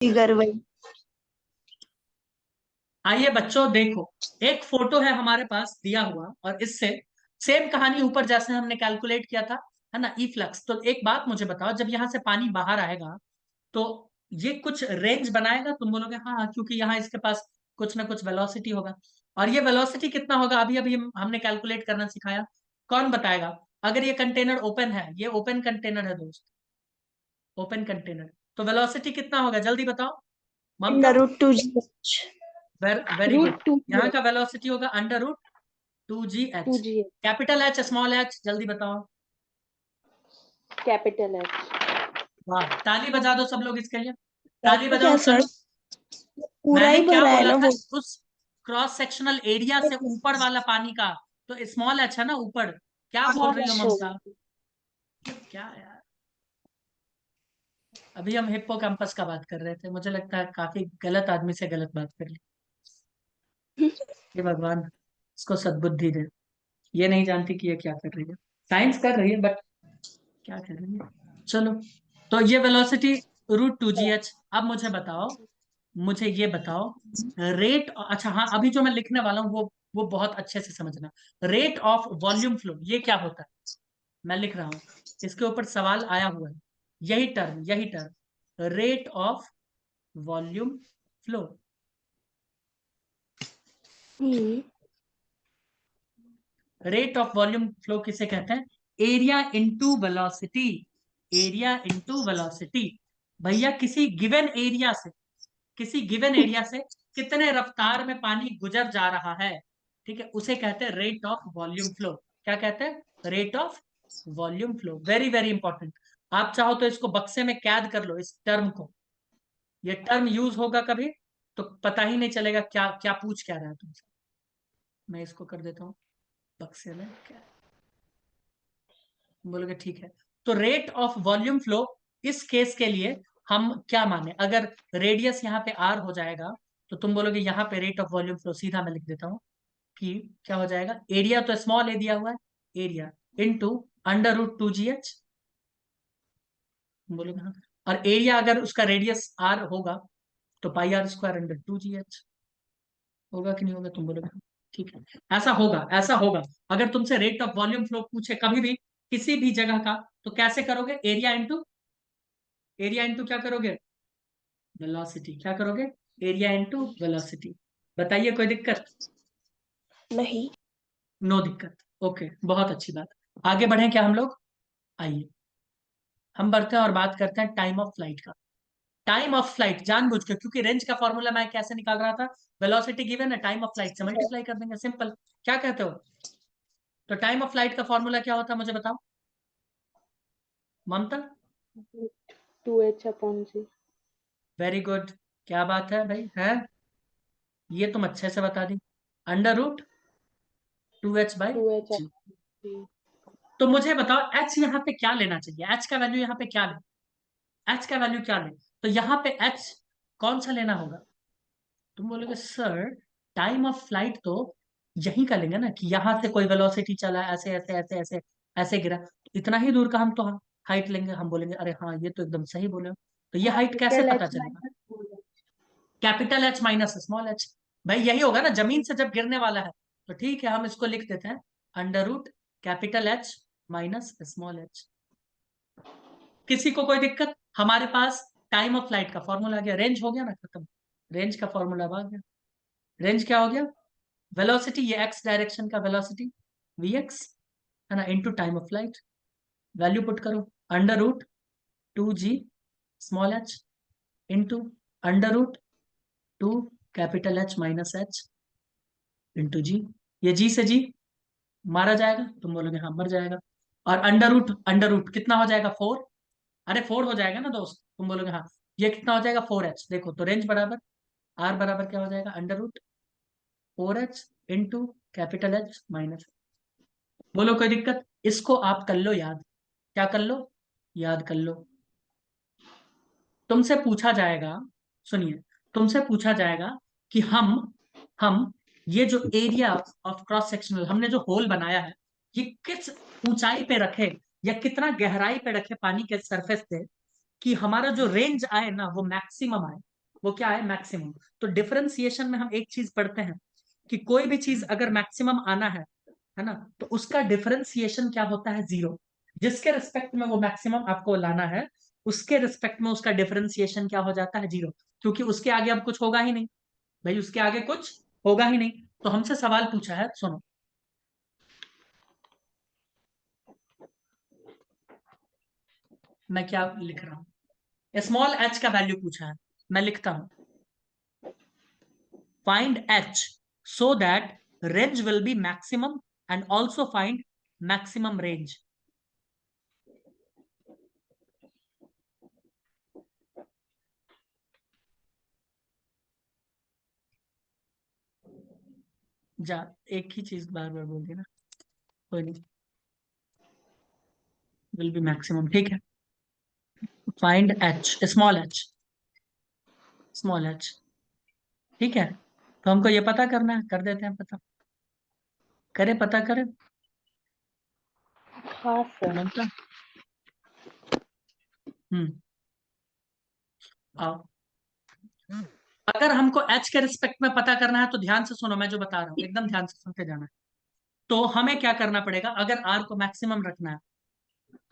Figure वही। आइए बच्चों देखो, एक फोटो है हमारे पास दिया हुआ और इससे सेम कहानी ऊपर जैसे हमने कैलकुलेट किया था, है ना, ई फ्लक्स। तो एक बात मुझे बताओ, जब यहाँ से पानी बाहर आएगा तो ये कुछ रेंज बनाएगा? तुम बोलोगे हाँ हाँ, क्योंकि यहाँ इसके पास कुछ ना कुछ वेलोसिटी होगा। और ये वेलोसिटी कितना होगा अभी अभी हमने कैलकुलेट करना सिखाया। कौन बताएगा? अगर ये कंटेनर ओपन है, ये ओपन कंटेनर है दोस्त, ओपन कंटेनर, तो वेलोसिटी कितना होगा जल्दी बताओ Mamta. Under root 2 GH। Very good. Root two यहाँ का वेलोसिटी होगा under root 2 GH। 2 GH। Capital H small H जल्दी बताओ। Capital H. वाह, ताली बजा दो सब लोग इसके लिए। ताली ऐसा क्या बजाओ सर? चलो। पूरा मैंने ही क्या भरा है बोला ना था? वो। उस क्रॉस सेक्शनल एरिया से ऊपर वाला पानी का, तो स्मॉल एच है ना ऊपर। क्या बोल रही हो स्मॉल ममता? क्या यार, अभी हम हिप्पो कैंपस का बात कर रहे थे, मुझे लगता है काफी गलत आदमी से गलत बात कर ली। ये भगवान इसको सद्बुद्धि दे। ये नहीं जानती कि ये क्या कर रही है। साइंस कर रही है बट क्या कर रही है। चलो, तो ये वेलोसिटी √2 GH। अब मुझे बताओ, मुझे ये बताओ, रेट, अच्छा हाँ, अभी जो मैं लिखने वाला हूँ वो बहुत अच्छे से समझना। रेट ऑफ वॉल्यूम फ्लो ये क्या होता है? मैं लिख रहा हूँ, इसके ऊपर सवाल आया हुआ है। यही term rate of volume flow. Hmm. Rate of volume flow किसे कहते हैं? Area into velocity. Area into velocity. भैया किसी गिवन एरिया से कितने रफ्तार में पानी गुजर जा रहा है, ठीक है, उसे कहते हैं रेट ऑफ वॉल्यूम फ्लो। क्या कहते हैं? Rate of volume flow. Very very important. आप चाहो तो इसको बक्से में कैद कर लो इस टर्म को। ये टर्म यूज होगा कभी तो पता ही नहीं चलेगा क्या क्या पूछ क्या रहा है तुमसे। मैं इसको कर देता हूँ बक्से में क्या। बोलोगे ठीक है। तो रेट ऑफ वॉल्यूम फ्लो, इस केस के लिए हम क्या माने? अगर रेडियस यहाँ पे आर हो जाएगा तो तुम बोलोगे यहाँ पे रेट ऑफ वॉल्यूम फ्लो, सीधा मैं लिख देता हूँ कि क्या हो जाएगा, एरिया तो स्मॉल ए दिया हुआ है, एरिया इनटू √2 GH। बोलोगे हाँ। और एरिया अगर उसका रेडियस आर होगा तो πr² √2 GH होगा कि नहीं होगा? तुम बोलोगे हाँ। ठीक है, ऐसा होगा, ऐसा होगा। अगर तुमसे रेट ऑफ वॉल्यूम फ्लो पूछे कभी भी किसी भी जगह का, तो कैसे करोगे? एरिया इंटू क्या करोगे? वेलोसिटी। क्या करोगे? Area into velocity. बताइए कोई दिक्कत? नहीं। नो दिक्कत। ओके, बहुत अच्छी बात। आगे बढ़े क्या हम लोग? आइए हम बढ़ते हैं और बात करते हैं टाइम ऑफ फ्लाइट का। टाइम ऑफ फ्लाइट जानबूझ के, क्योंकि रेंज का फॉर्मूला मैं कैसे निकाल रहा था, वेलोसिटी गिवन है, टाइम ऑफ फ्लाइट से मल्टीप्लाई कर देंगे, सिंपल। क्या कहते हो? तो टाइम ऑफ फ्लाइट का फॉर्मूला क्या होता है मुझे बताओ ममता। 2H/G। Very good. क्या बात है भाई, है ये तुम अच्छे से बता दी। √2H/G। 2H/G। तो मुझे बताओ एच यहाँ पे क्या लेना चाहिए? एच का वैल्यू यहाँ पे क्या ले? एच का वैल्यू क्या ले? तो यहाँ पे एच कौन सा लेना होगा? तुम बोलोगे सर टाइम ऑफ फ्लाइट तो यहीं का लेंगे ना, कि यहाँ से कोई वेलोसिटी चला ऐसे ऐसे ऐसे ऐसे ऐसे गिरा, तो इतना ही दूर का हम तो हाइट लेंगे। हम बोलेंगे अरे हाँ ये तो एकदम सही बोले हो। तो ये हाइट कैसे कैपिटल पता एच चलेगा? Minus small H. Capital H minus small H. भाई यही होगा ना, जमीन से जब गिरने वाला है। तो ठीक है, हम इसको लिख देते हैं √capital H minus small H. किसी को कोई दिक्कत? हमारे पास टाइम ऑफ फ्लाइट का फॉर्मूला आ गया, रेंज हो गया ना खत्म। रेंज का फॉर्मूला आ गया। रेंज क्या हो गया? वेलोसिटी, ये एक्स डायरेक्शन का वेलोसिटी Vx, है ना, into time of flight. Value put करो, √2G small H into √2 capital H minus H into G. ये जी से जी मारा जाएगा, तुम बोलोगे हाँ मर जाएगा। और अंडर रूट कितना हो जाएगा? 4। अरे 4 हो जाएगा ना दोस्त, तुम बोलोगे हाँ। ये कितना हो जाएगा? 4H। देखो तो रेंज बराबर आर बराबर क्या हो जाएगा? √4H into capital H minus. बोलो कोई दिक्कत? इसको आप कर लो याद। क्या कर लो? याद कर लो। तुमसे पूछा जाएगा, सुनिए, तुमसे पूछा जाएगा कि हम ये जो एरिया ऑफ क्रॉस सेक्शनल हमने जो होल बनाया है, ये किस ऊंचाई पे रखे या कितना गहराई पे रखे पानी के सरफेस पे, कि हमारा जो रेंज आए ना वो मैक्सिमम आए, वो क्या है, मैक्सिमम। तो डिफरेंशिएशन में हम एक चीज पढ़ते हैं कि कोई भी चीज अगर मैक्सिमम आना है ना, तो उसका डिफरेंशिएशन क्या होता है, जीरो। जिसके रिस्पेक्ट में वो मैक्सिमम आपको लाना है, उसके रिस्पेक्ट में उसका डिफरेंशिएशन क्या हो जाता है, जीरो। क्योंकि उसके आगे अब कुछ होगा ही नहीं भाई, उसके आगे कुछ होगा ही नहीं। तो हमसे सवाल पूछा है, सुनो मैं क्या लिख रहा हूं। स्मॉल एच का वैल्यू पूछा है, मैं लिखता हूं, find h so that range will be maximum and also find maximum range। जा, एक ही चीज बार बार बोल देना, कोई नहीं। विल बी मैक्सिमम, ठीक है। फाइंड h, स्मॉल एच, ठीक है। तो हमको ये पता करना है, कर देते हैं पता, करे पता करें, हाँ सर। बनता। हम्म, आओ। अगर हमको h के रिस्पेक्ट में पता करना है तो ध्यान से सुनो, मैं जो बता रहा हूँ एकदम ध्यान से सुनते जाना है। तो हमें क्या करना पड़ेगा, अगर r को मैक्सिमम रखना है,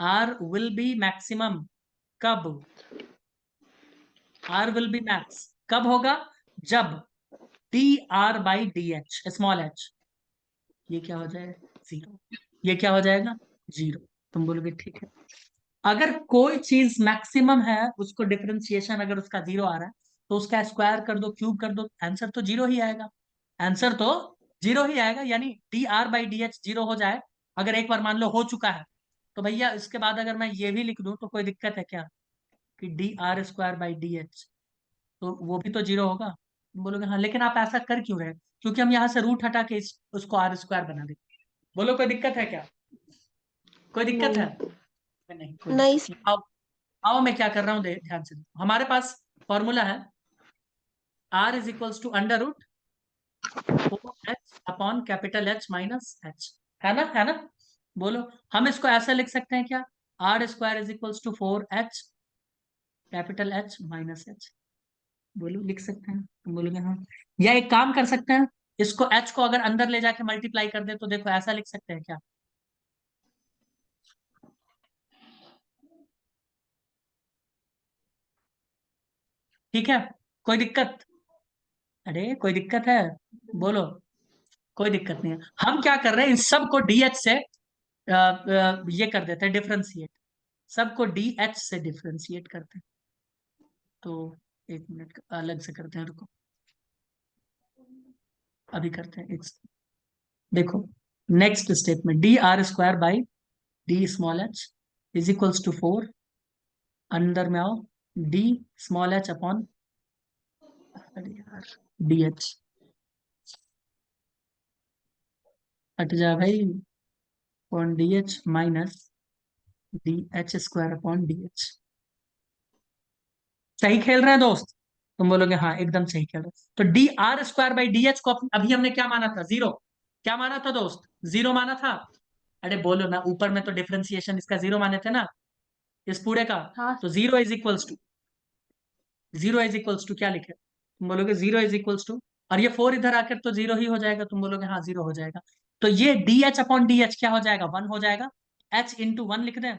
r विल बी मैक्सिमम कब, r विल बी मैक्स कब होगा, जब D R by D H, small H, ये क्या हो जाएगा, जीरो। ये क्या हो जाएगा, जीरो। तुम बोलोगे ठीक है। अगर कोई चीज मैक्सिमम है, उसको डिफरेंशिएशन अगर उसका जीरो आ रहा है, तो उसका स्क्वायर कर दो, क्यूब कर दो, आंसर तो जीरो ही आएगा। आंसर तो जीरो ही आएगा, यानी D R by D H zero हो जाए। अगर एक बार मान लो हो चुका है, तो भैया इसके बाद अगर मैं ये भी लिख दूं तो कोई दिक्कत है क्या, कि D R square by D H, तो वो भी तो जीरो होगा। तुम बोलोगे हाँ, लेकिन आप ऐसा कर क्यों रहे हैं? क्योंकि हम यहाँ से रूट हटा के उसको आर स्क्वायर बना देंगे। बोलो कोई दिक्कत है क्या, कोई दिक्कत है? नहीं। नहीं, कोई नहीं दिक्कत नहीं। सर। आओ, आओ मैं क्या कर रहा हूँ, ध्यान से देखो। हमारे पास फॉर्मूला है, R is equals to under root four H upon capital H minus H, है ना? बोलो, हम इसको ऐसा लिख सकते हैं क्या, R square is equals to four H capital H minus H. बोलो लिख सकते हैं, तुम बोलोगे हाँ। या एक काम कर सकते हैं, इसको एच को अगर अंदर ले जाके मल्टीप्लाई कर दे तो देखो ऐसा लिख सकते हैं क्या, ठीक है? कोई दिक्कत, अरे कोई दिक्कत है, बोलो। कोई दिक्कत नहीं है। हम क्या कर रहे हैं, इन सबको डीएच से ये कर देते हैं डिफरेंशिएट, सबको डीएच से डिफरेंशिएट करते हैं। तो एक मिनट अलग से करते हैं, रुको, अभी करते हैं एक, देखो नेक्स्ट स्टेप में D R square by D small H is equals to four, अंदर में आओ, डी स्मॉल एच अपॉन, अरे यार, डी एच, हट जा भाई, upon D H minus D H square upon D H. सही खेल रहे हैं दोस्त? तुम बोलोगे हाँ एकदम सही खेल रहे हैं। तो D R square by D H को अभी हमने क्या माना था, जीरो। क्या माना था दोस्त, जीरो माना था। अरे बोलो ना, ऊपर में तो डिफरेंशिएशन इसका जीरो माने थे ना, इस पूरे का। हाँ तो zero is equals to, zero is equals to क्या लिखे, तुम बोलोगे जीरो इज इक्वल्स टू, और ये फोर इधर आकर तो जीरो ही हो जाएगा, तुम बोलोगे हाँ जीरो हो जाएगा। तो ये D H upon D H क्या हो जाएगा, वन हो जाएगा। एच इंटू वन लिख दें,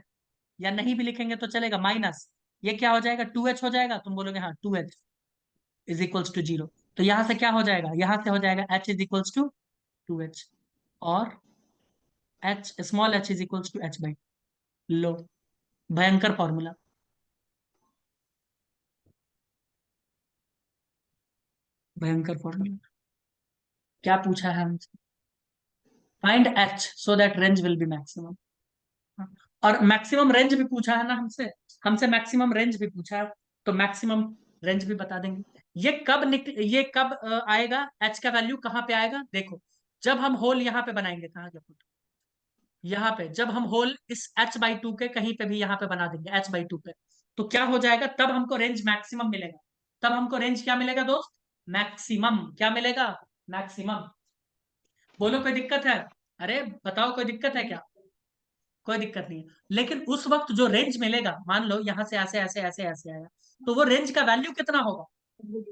या नहीं भी लिखेंगे तो चलेगा, माइनस ये क्या हो जाएगा, टू एच हो जाएगा। तुम बोलोगे हाँ two H is equals to zero. तो यहां से क्या हो जाएगा, यहां से हो जाएगा H is equals to two H, और H small H is equals to H by, लो, भयंकर फॉर्मूला, भयंकर फॉर्मूला। क्या पूछा है हमसे, find H so that range will be maximum. और मैक्सिमम रेंज भी पूछा है ना हमसे, हमसे मैक्सिमम रेंज भी पूछा है, तो मैक्सिमम रेंज भी बता देंगे। ये कब आएगा, एच का वैल्यू कहाँ पे आएगा, देखो, जब हम होल यहाँ पे बनाएंगे, कहाँ गया, यहाँ पे जब हम होल इस h बाई टू के कहीं पे भी यहाँ पे बना देंगे h बाई टू पे, तो क्या हो जाएगा, तब हमको रेंज मैक्सिमम मिलेगा। तब हमको रेंज क्या मिलेगा दोस्त, मैक्सिमम, क्या मिलेगा, मैक्सिमम। बोलो कोई दिक्कत है, अरे बताओ कोई दिक्कत है क्या? कोई दिक्कत नहीं है। लेकिन उस वक्त जो रेंज मिलेगा, मान लो यहाँ से ऐसे ऐसे ऐसे ऐसे आया, तो वो रेंज का वैल्यू कितना होगा,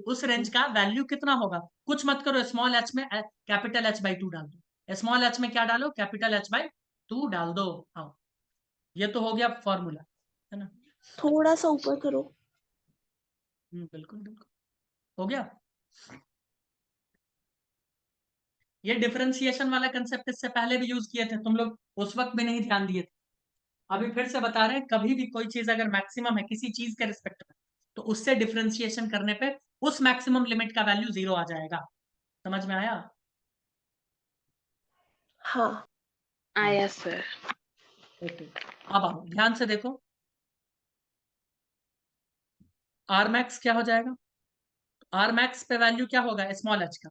उस रेंज का वैल्यू कितना होगा? कुछ मत करो, स्मॉल एच में कैपिटल एच बाई टू डाल दो, स्मॉल एच में क्या डालो, कैपिटल एच बाई टू डाल दो। हाँ, ये तो हो गया फॉर्मूला, है ना? थोड़ा सा ऊपर करो। बिल्कुल बिल्कुल, हो गया। ये डिफरेंशिएशन वाला कंसेप्ट इससे पहले भी यूज किए थे तुम लोग, उस वक्त भी नहीं ध्यान दिए थे। अभी फिर से बता रहे हैं, कभी भी कोई चीज अगर मैक्सिमम है किसी चीज के रिस्पेक्ट में, तो उससे डिफरेंशिएशन करने पे उस मैक्सिमम लिमिट का वैल्यू 0 आ जाएगा। समझ में आया? हाँ, आया सर। ओके, अब आओ ध्यान से देखो, आर मैक्स क्या हो जाएगा? आर मैक्स पे वैल्यू क्या होगा स्मॉल एच का?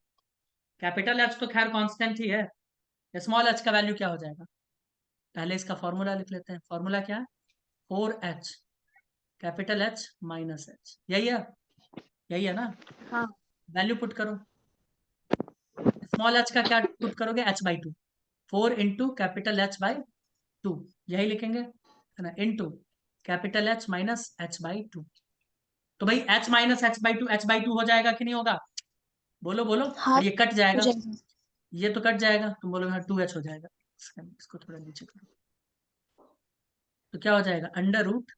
कैपिटल एच तो खैर कांस्टेंट ही है, स्मॉल एच का वैल्यू क्या हो जाएगा? पहले इसका फॉर्मूला लिख लेते हैं। फॉर्मूला क्या है? 4h capital H minus H, यही है, यही है ना? हाँ। वैल्यू पुट करो, स्मॉल एच का क्या पुट करोगे, H by two, 4 into capital H by two, यही लिखेंगे, है ना, into capital H minus H by two. तो भाई H minus H by two हो जाएगा कि नहीं होगा? बोलो बोलो। हाँ और ये कट हो जाएगा, जाएगा। ये तो कट जाएगा, तुम बोलोगे हाँ 2h हो जाएगा। इसको थोड़ा नीचे करो, तो क्या हो जाएगा, under root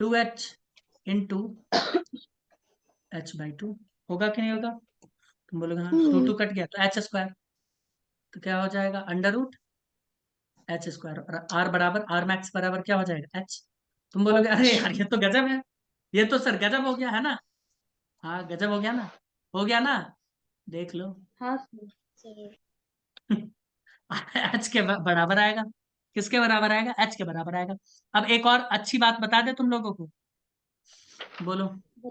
2h into h/2, होगा कि नहीं होगा? तुम बोलोगे हाँ, टू हम्म। टू कट गया तो एच स्क्वायर, तो क्या हो जाएगा, अंडर रूट एच स्क्वायर, और आर बराबर, आर मैक्स बराबर क्या हो जाएगा, एच। तुम बोलोगे अरे यार ये तो गजब है, ये तो सर गजब हो गया है ना? हाँ गजब हो गया ना, हो गया ना, देख लो। हाँ सर। सर एच के बराबर आएगा, किसके बराबर आएगा, एच के बराबर आएगा। अब एक और अच्छी बात बता दे तुम लोगों को, बोलो,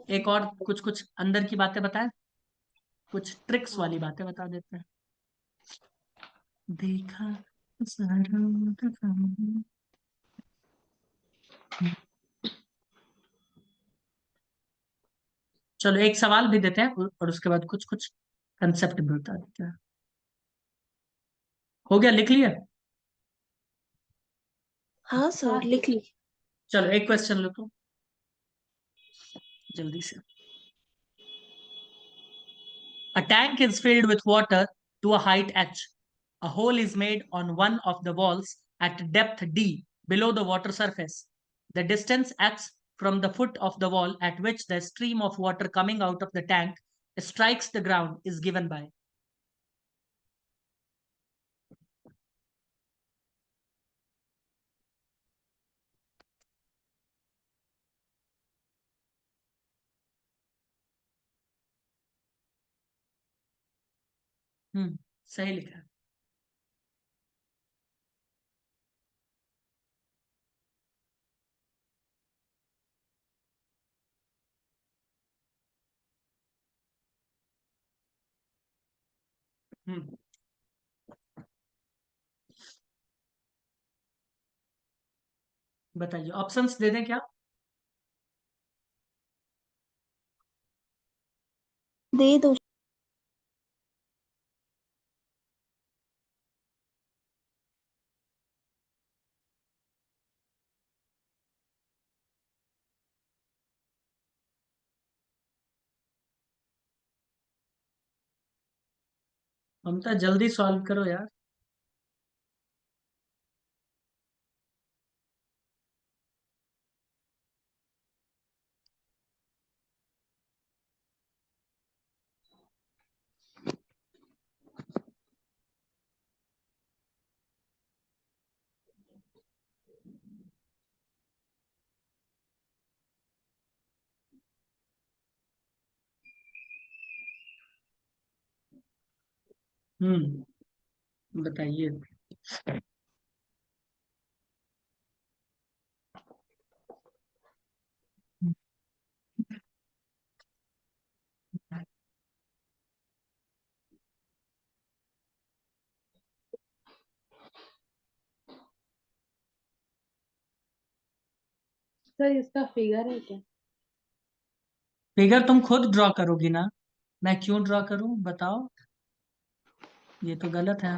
एक और कुछ कुछ अंदर की बातें बताएं, कुछ ट्रिक्स वाली बातें बता देते हैं। देखा सारा दफा। चलो एक सवाल भी देते हैं और उसके बाद कुछ कुछ कंसेप्ट भी बता देते हैं। हो गया, लिख लिया? हाँ सर, लिख ली। चलो एक क्वेश्चन लो तो जल्दी से। A tank is filled with water to a height h. A hole is made on one of the walls at depth d below the water surface. The distance h from the foot of the wall at which the stream of water coming out of the tank strikes the ground is given by. सही लिखा है। हम्म, बताइए, options दे दें क्या? दे दो। ममता जल्दी solve करो यार। बताइए। सर इसका फिगर है क्या? फिगर तुम खुद ड्रॉ करोगी ना, मैं क्यों ड्रॉ करूं बताओ? ये तो गलत है।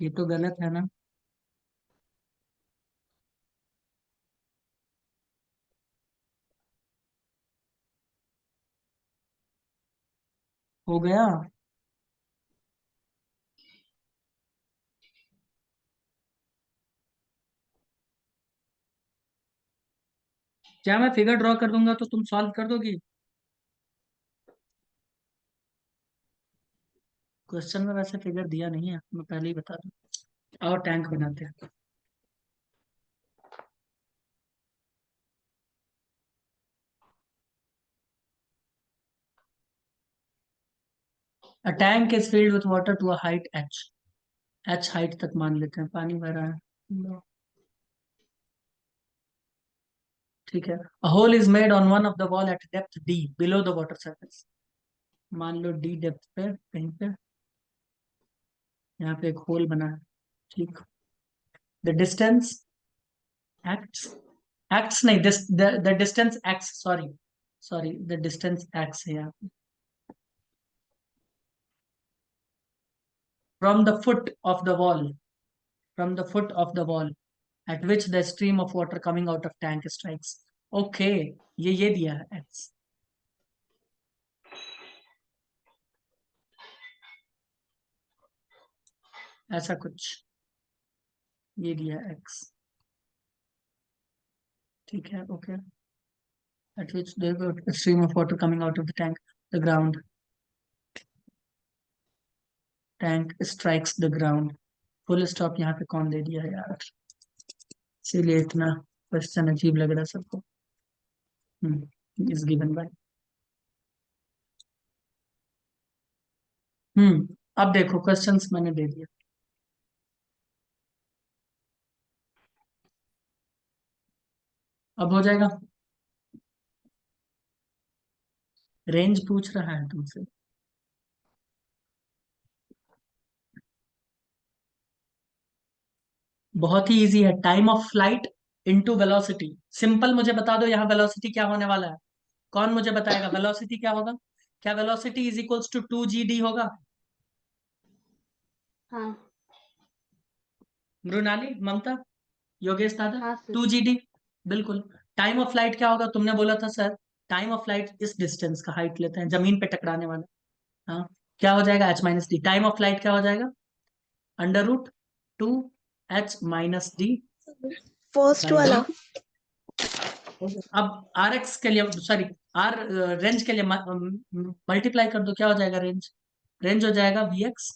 ये तो गलत है ना। हो गया। क्या मैं फिगर ड्रॉ कर दूंगा तो तुम सॉल्व कर दोगी? क्वेश्चन में वैसे फिगर दिया नहीं है, मैं पहले ही बता दूं। और टैंक बनाते हैं। A tank is filled with water to a height h. h height तक मान लेते हैं, पानी भरा है। ठीक है। A hole is made on one of the wall at depth d below the water surface. मान लो d डेप्थ पे कहीं पे यहाँ पे एक होल बना है। ठीक। The distance x x नहीं, the distance x, sorry the distance x है यहाँ पे from the foot of the wall, from the foot of the wall at which the stream of water coming out of tank strikes. Okay, ये दिया है x। ऐसा कुछ ये दिया है x। ठीक है, okay. At which the stream of water coming out of the tank, the ground, tank strikes the ground। Full stop यहाँ पे कौन दे दिया है यार, इसीलिए इतना क्वेश्चन अजीब लग रहा है सबको। Is given by. अब देखो क्वेश्चंस मैंने दे दिया। अब हो जाएगा। रेंज पूछ रहा है तुमसे। बहुत ही इजी है। Time of flight into velocity. Simple मुझे बता दो यहाँ वेलोसिटी क्या होने वाला है। कौन मुझे बताएगा वेलोसिटी क्या होगा? क्या velocity is equals to 2 GD होगा? हाँ मृणाली, ममता, योगेश दादा, हाँ सर। 2 GD। बिल्कुल। टाइम ऑफ फ्लाइट क्या होगा? तुमने बोला था सर टाइम ऑफ फ्लाइट इस डिस्टेंस का हाइट लेते हैं, जमीन पे टकराने वाला। हाँ, क्या हो जाएगा? H-D। टाइम ऑफ फ्लाइट क्या हो जाएगा? √2 H-D फर्स्ट बाई जी। वाला। अब RX के लिए, सॉरी R रेंज के लिए मल्टीप्लाई कर दो, क्या हो जाएगा? रेंज रेंज हो जाएगा VX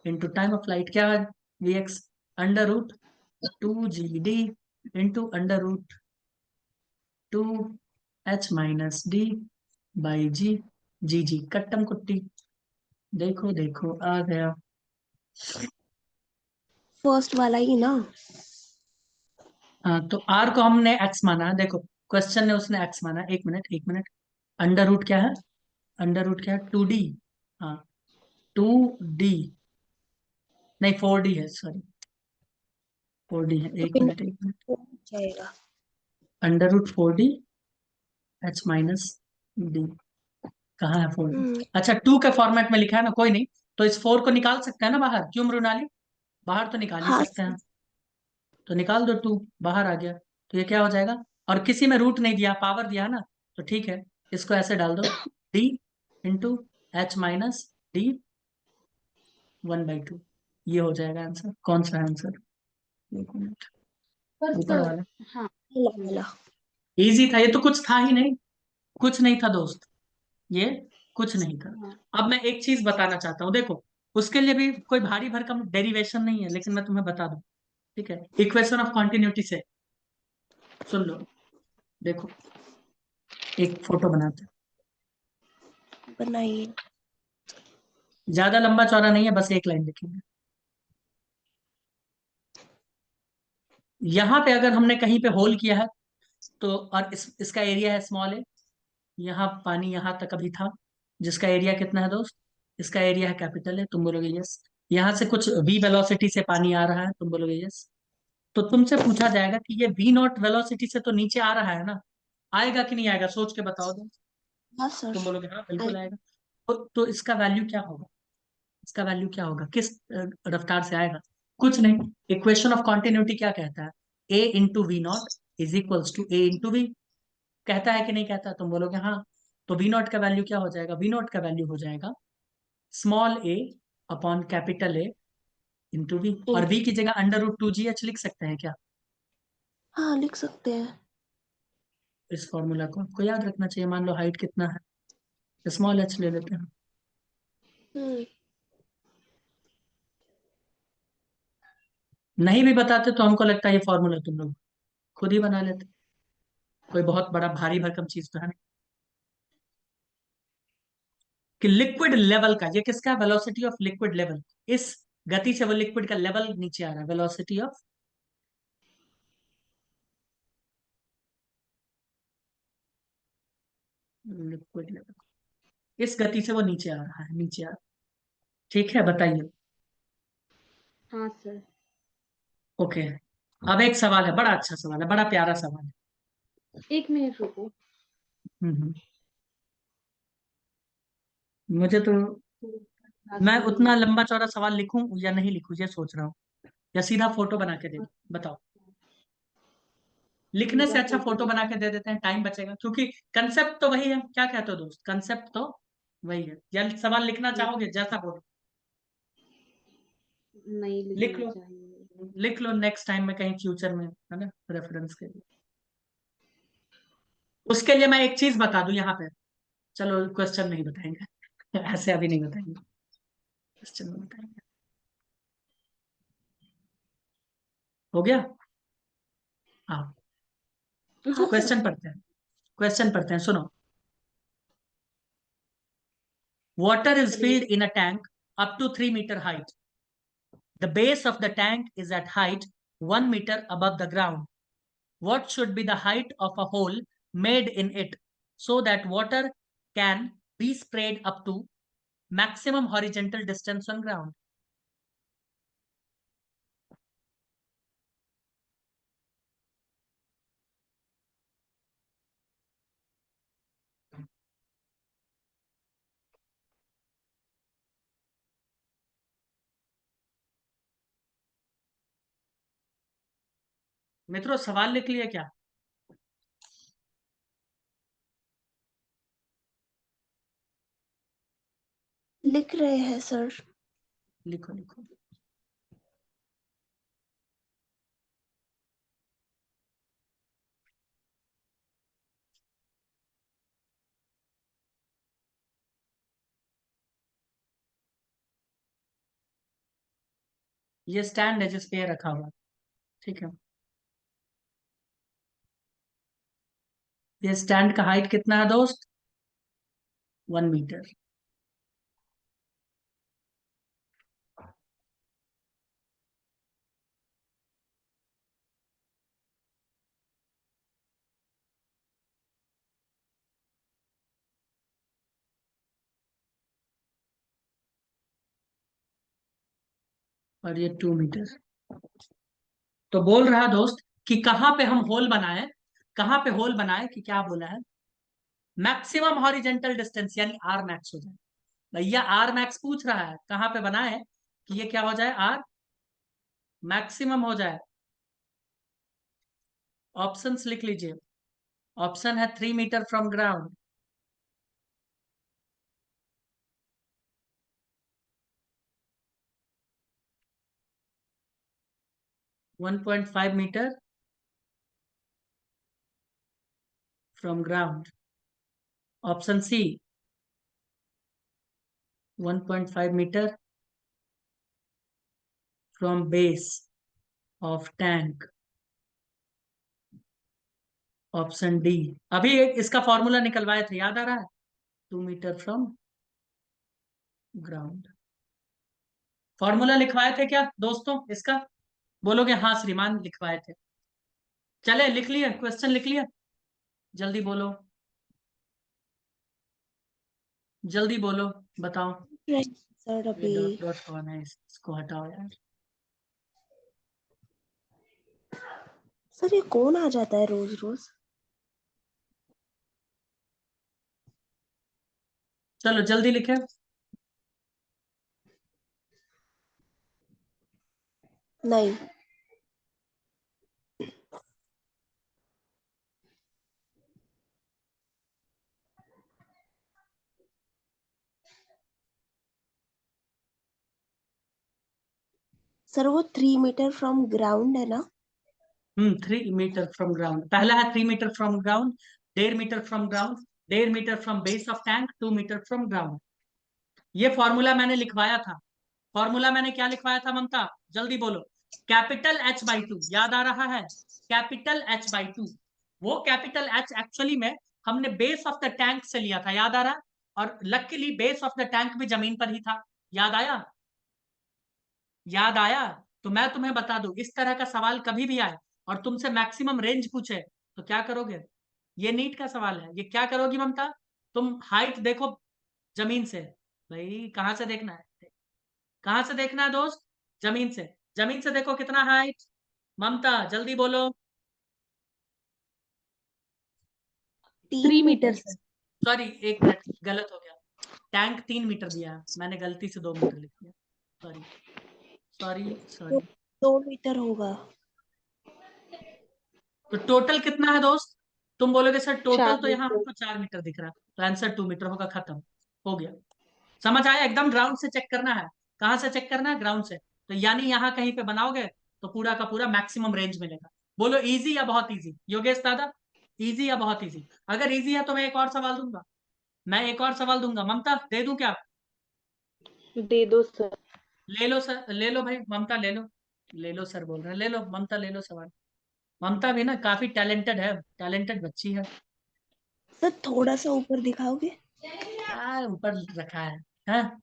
into time of flight. क्या है VX? √2 GD into √2 H-D by G. G कट्टम कुट्टी। देखो देखो आ गया। फर्स्ट वाला ही ना। हाँ, तो R को हमने X माना है। देखो क्वेश्चन ने उसने X माना। एक मिनट। अंडर रूट क्या है? 2D। हाँ, 2D नहीं 4D है, सॉरी 4D है। एक मिनट। हो जाएगा। √4D H-D। कहाँ है 4D? हम्म। अच्छा, 2 के फॉर्मेट में लिखा है ना, कोई नहीं। तो इस 4 को निकाल सकते हैं ना बाहर, क्यों मृणाली? बाहर तो निकाल ही हाँ सकते हैं। तो निकाल दो, 2 बाहर आ गया। तो ये क्या हो जाएगा? और किसी में रूट नहीं दिया, पावर दिया ना, तो ठीक है। इसको ऐसे डाल दो, D इंटू H-D 1/2। ये हो जाएगा आंसर। कौन सा आंसर? एक मिनट। पर ऊपर सर वाला हाँ वाला। इजी था। ये तो कुछ था ही नहीं, कुछ नहीं था दोस्त, ये कुछ नहीं था। हाँ अब मैं एक चीज बताना चाहता हूँ, देखो उसके लिए भी कोई भारी भरकम डेरिवेशन नहीं है, लेकिन मैं तुम्हें बता दूं। ठीक है, इक्वेशन ऑफ कॉन्टिन्यूटी से सुन लो। देखो एक फोटो बनाते बनाइए। हैं, ज्यादा लंबा चौड़ा नहीं है, बस एक लाइन लिखेंगे। यहाँ पे अगर हमने कहीं पे होल किया है तो, और इसका एरिया है स्मॉल है, यहाँ पानी यहाँ तक अभी था, जिसका एरिया कितना है दोस्त? इसका एरिया है कैपिटल है, तुम बोलोगे यस। यहाँ से कुछ v वेलोसिटी से पानी आ रहा है, तुम बोलोगे यस। तो तुमसे पूछा जाएगा कि ये v0 वेलोसिटी से तो नीचे आ रहा है ना, आएगा कि नहीं आएगा? सोच के बताओ तुम। हाँ सर। तुम बोलोगे हाँ बिल्कुल आएगा। तो इसका वैल्यू क्या होगा? इसका वैल्यू क्या होगा, किस रफ्तार से आएगा? कुछ नहीं, इक्वेशन ऑफ कॉन्टिन्यूटी क्या कहता है, A into V naught is equals to A into V, कहता है कि नहीं कहता? तुम बोलोगे हाँ। तो वी नॉट का वैल्यू क्या हो जाएगा, वी नॉट का वैल्यू हो जाएगा small A upon capital A into V, और वी की जगह अंडर रूट 2GH लिख सकते हैं क्या? हाँ लिख सकते हैं। इस फॉर्मूला को आपको याद रखना चाहिए। मान लो हाइट कितना है, स्मॉल एच ले लेते हैं। हम्म। नहीं भी बताते तो हमको लगता है ये फॉर्मूला तुम लोग खुद ही बना लेते, कोई बहुत बड़ा भारी भरकम चीज तो है नहीं। कि लिक्विड लेवल का, ये किसका, वेलोसिटी ऑफ लिक्विड लेवल, इस गति से वो लिक्विड का लेवल नीचे आ रहा है, वेलोसिटी ऑफ लिक्विड लेवल, इस गति से वो नीचे आ रहा है, नीचे आ रहा है। ठीक है, बताइए। हाँ सर। ओके, अब एक सवाल है, बड़ा अच्छा सवाल है, बड़ा प्यारा सवाल है। 1 मिनट रुको। हम्म। मुझे तो, मैं क्लास उतना लंबा चौड़ा सवाल लिखूं या नहीं लिखूं ये सोच रहा हूँ, या सीधा फोटो बना के दे दूं, बताओ। लिखने से सीधा अच्छा फोटो फोटो बना के दे देते हैं, टाइम बचेगा, क्योंकि कंसेप्ट तो वही है। क्या कहते हो दोस्त, कंसेप्ट तो वही है। या सवाल लिखना चाहोगे, जैसा बोलो नहीं लिख लिखना लो, चाहिए। लिख लो, नेक्स्ट टाइम में कहीं फ्यूचर में, है ना, रेफरेंस के लिए। उसके लिए मैं एक चीज बता दूं यहाँ पे, चलो क्वेश्चन नहीं बताएंगे ऐसे अभी नहीं बताएंगे, क्वेश्चन में बताएंगे। हो गया? हाँ, हाँ सर। क्वेश्चन पढ़ते हैं, क्वेश्चन पढ़ते हैं, सुनो। Water is filled in a tank up to 3 meter height. The base of the tank is at height 1 meter above the ground. What should be the height of a hole made in it so that water can be sprayed up to maximum horizontal distance on ground? मित्रों सवाल लिख लिया क्या? लिख रहे हैं sir. लिखो लिखो। ये स्टैंड है जिस पे ये रखा हुआ, ठीक है। ये स्टैंड का हाइट कितना है दोस्त, 1 मीटर। और ये 2 मीटर। तो बोल रहा दोस्त कि कहाँ पे हम होल बनाए, कहाँ पे होल बनाए, कि क्या बोला है, मैक्सिमम हॉरिजेंटल डिस्टेंस यानी आर मैक्स हो जाए। भैया आर मैक्स पूछ रहा है, कहाँ पे बनाए कि ये क्या हो जाए, आर मैक्सिमम हो जाए। ऑप्शंस लिख लीजिए। ऑप्शन है 3 meter from ground, 1.5 meter from ground, option C 1.5 meter from base of tank, option D. अभी एक इसका फॉर्मूला निकलवाए थे, याद आ रहा है, 2 मीटर फ्रॉम ग्राउंड। फॉर्मूला लिखवाए थे क्या दोस्तों इसका? बोलोगे हाँ श्रीमान लिखवाए थे। चले लिख लिया, क्वेश्चन लिख लिया, जल्दी बोलो, जल्दी बोलो, बताओ। सर ये अभी। डॉट डॉट कौन है, इसको हटाओ यार। सर ये कौन आ जाता है रोज रोज? चलो जल्दी लिखे। नहीं। सर वो 3 मीटर फ्रॉम ग्राउंड है ना? 3 मीटर फ्रॉम ग्राउंड, पहला है 3 meter from ground, 1.5 meter from ground, 1.5 meter from base of tank, 2 meter from ground. ये फॉर्मूला मैंने लिखवाया था। फॉर्मूला मैंने क्या लिखवाया था ममता, जल्दी बोलो। कैपिटल H/2, याद आ रहा है? Capital H/2। वो कैपिटल H एक्चुअली में हमने बेस ऑफ द टैंक से लिया था, याद आ रहा है? और luckily base of the tank भी जमीन पर ही था। याद आया? याद आया? तो मैं तुम्हें बता दूं, इस तरह का सवाल कभी भी आए और तुमसे मैक्सिमम रेंज पूछे तो क्या करोगे? ये नीट का सवाल है, ये क्या करोगी ममता? तुम हाइट देखो जमीन से। भाई कहां से देखना है? कहां से देखना है दोस्त? जमीन से। जमीन से देखो कितना हाइट, ममता जल्दी बोलो। 3 3 मीटर मीटर। सर। सॉरी, एक मिनट, गलत हो गया। टैंक 3 मीटर दिया है, मैंने गलती से 2 मीटर लिख दिया। सॉरी सॉरी तो सॉरी। 2 मीटर होगा। तो टोटल कितना है दोस्त? तुम बोलोगे सर टोटल 4 तो यहाँ मीटर। हमको 4 मीटर दिख रहा है, तो आंसर 2 मीटर होगा, खत्म हो गया। समझ आया? एकदम ग्राउंड से चेक करना है। कहाँ से चेक करना है? ग्राउंड से। तो यानी यहाँ कहीं पे बनाओगे तो पूरा का पूरा मैक्सिमम रेंज मिलेगा। बोलो इजी या बहुत इजी, योगेश दादा? इजी या बहुत इजी? अगर इजी है तो मैं एक और सवाल दूंगा। मैं एक और सवाल दूंगा, ममता दे दूं क्या? दे दो सर। ले लो सर, ले लो भाई, ममता ले लो। ले लो सर बोल रहे हैं, ले लो ममता, ले लो सवाल। ममता भी ना काफी टैलेंटेड है, टैलेंटेड बच्ची है। सर थोड़ा सा ऊपर दिखाओगे? क्या ऊपर रखा है? हैं?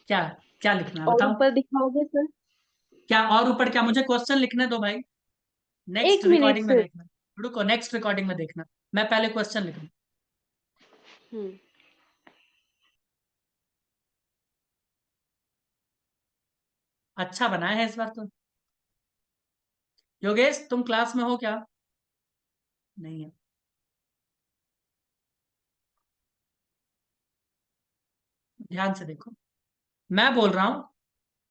क्या? क्या लिखना है और बताओ? ऊपर दिखाओगे सर? क्या और ऊपर? क्या मुझे क्वेश्चन लिखने दो भाई, नेक्स्ट 1 मिनट रिकॉर्डिंग में सर। देखना। रुको, नेक्स्ट रिकॉर्डिंग में देखना। मैं पहले क्वेश्चन लिख लूं। हम्म। अच्छा बनाया है इस बार तो। योगेश तुम क्लास में हो क्या? नहीं है। ध्यान से देखो, मैं बोल रहा हूं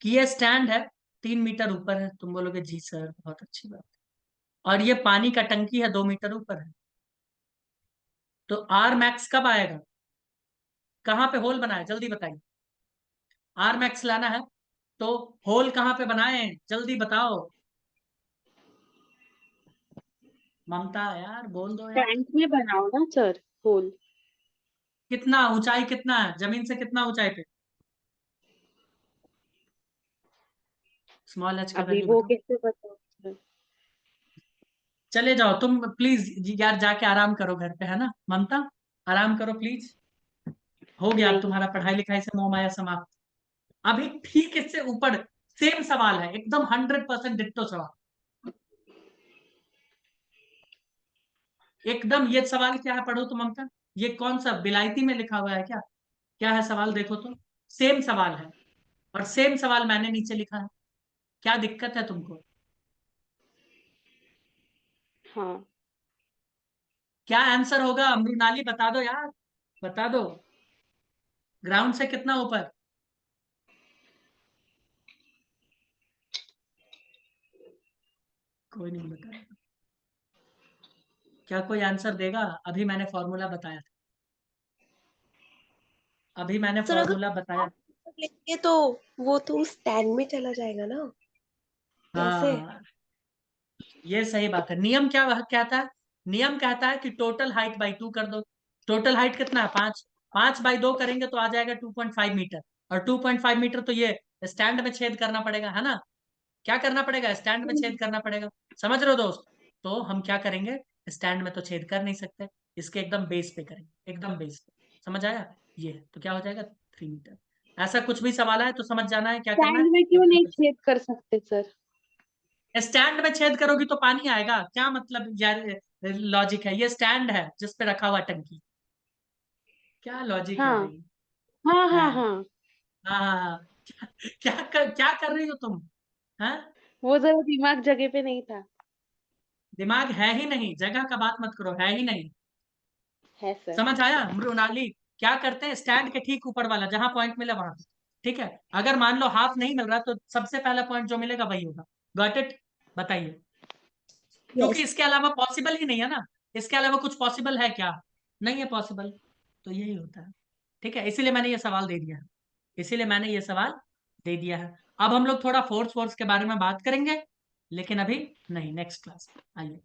कि ये स्टैंड है, 3 मीटर ऊपर है। तुम बोलोगे जी सर बहुत अच्छी बात है। और ये पानी का टंकी है, 2 मीटर ऊपर है। तो आर मैक्स कब आएगा? कहाँ पे होल बनाए जल्दी बताइए। आर मैक्स लाना है तो होल कहाँ पे बनाए जल्दी बताओ। ममता यार बोल दो यार। टैंक में बनाओ ना सर होल। कितना ऊंचाई, कितना है जमीन से, कितना ऊंचाई पे? स्मॉल एच का अभी वैल्यू वो बताओ। कैसे बताओ सर? चले जाओ तुम प्लीज यार, जाके आराम करो घर पे, है ना ममता? आराम करो प्लीज। हो गया अब नहीं। तुम्हारा पढ़ाई लिखाई से मोह माया समाप्त। अभी ठीक इससे ऊपर सेम सवाल है, एकदम 100% डिट्टो सवाल। एकदम ये सवाल क्या है पढ़ो तो ममता। ये कौन सा बिलायती में लिखा हुआ है क्या? क्या है सवाल देखो तो। सेम सवाल है और सेम सवाल मैंने नीचे लिखा है। क्या दिक्कत है तुमको? हाँ। क्या आंसर होगा अमृनाली, बता दो यार, बता दो। ग्राउंड से कितना ऊपर? कोई नहीं बता रहा। क्या कोई आंसर देगा? अभी मैंने फॉर्मूला बताया था, अभी मैंने सर अगर फॉर्मूला बताया। लेंगे तो वो तो स्टैंड में चला जाएगा ना? कैसे? हाँ, ये सही बात है। नियम क्या वह कहता है? नियम कहता है कि टोटल हाइट बाई 2 कर दो। टोटल हाइट कितना है? 5। 5/2 करेंगे तो आ जाएगा 2.5 मीटर। और 2.5 मीटर तो ये स्टैंड में छेद करना पड़ेगा, है ना? क्या करना पड़ेगा? स्टैंड में छेद करना पड़ेगा। समझ रहे हो दोस्त? तो हम क्या करेंगे, स्टैंड में तो छेद कर नहीं सकते, इसके एकदम बेस पे करेंगे, एकदम बेस पे। समझ आया? ये तो क्या हो जाएगा, 3 मीटर। ऐसा कुछ भी सवाल है तो समझ जाना है क्या करना है। स्टैंड में क्यों नहीं छेद कर सकते सर? स्टैंड में छेद करोगी तो पानी आएगा, क्या मतलब यार? लॉजिक है ये, स्टैंड है जिस पे रखा हुआ टंकी। क्या लॉजिक है हाँ भाई? हाँ हाँ हाँ हाँ। हाँ हाँ, हाँ। क्या कर रही हो तुम? हाँ? वो जरा दिमाग जगह पे नहीं था। दिमाग है ही नहीं, जगह का बात मत करो, है ही नहीं। है सर। समझ आया मृणाली? क्या करते हैं, स्टैंड के ठीक ऊपर वाला जहां पॉइंट मिला वहां पे। ठीक है, अगर मान लो हाफ नहीं मिल रहा तो सबसे पहला पॉइंट जो मिलेगा वही होगा। Got it? बताइए, क्योंकि यस। इसके अलावा पॉसिबल ही नहीं है ना, इसके अलावा कुछ पॉसिबल है क्या? नहीं है पॉसिबल, तो यही होता है। ठीक है, इसीलिए मैंने ये सवाल दे दिया है, इसीलिए मैंने ये सवाल दे दिया है। अब हम लोग थोड़ा फोर्स फोर्स के बारे में बात करेंगे, लेकिन अभी नहीं, नेक्स्ट क्लास आइए।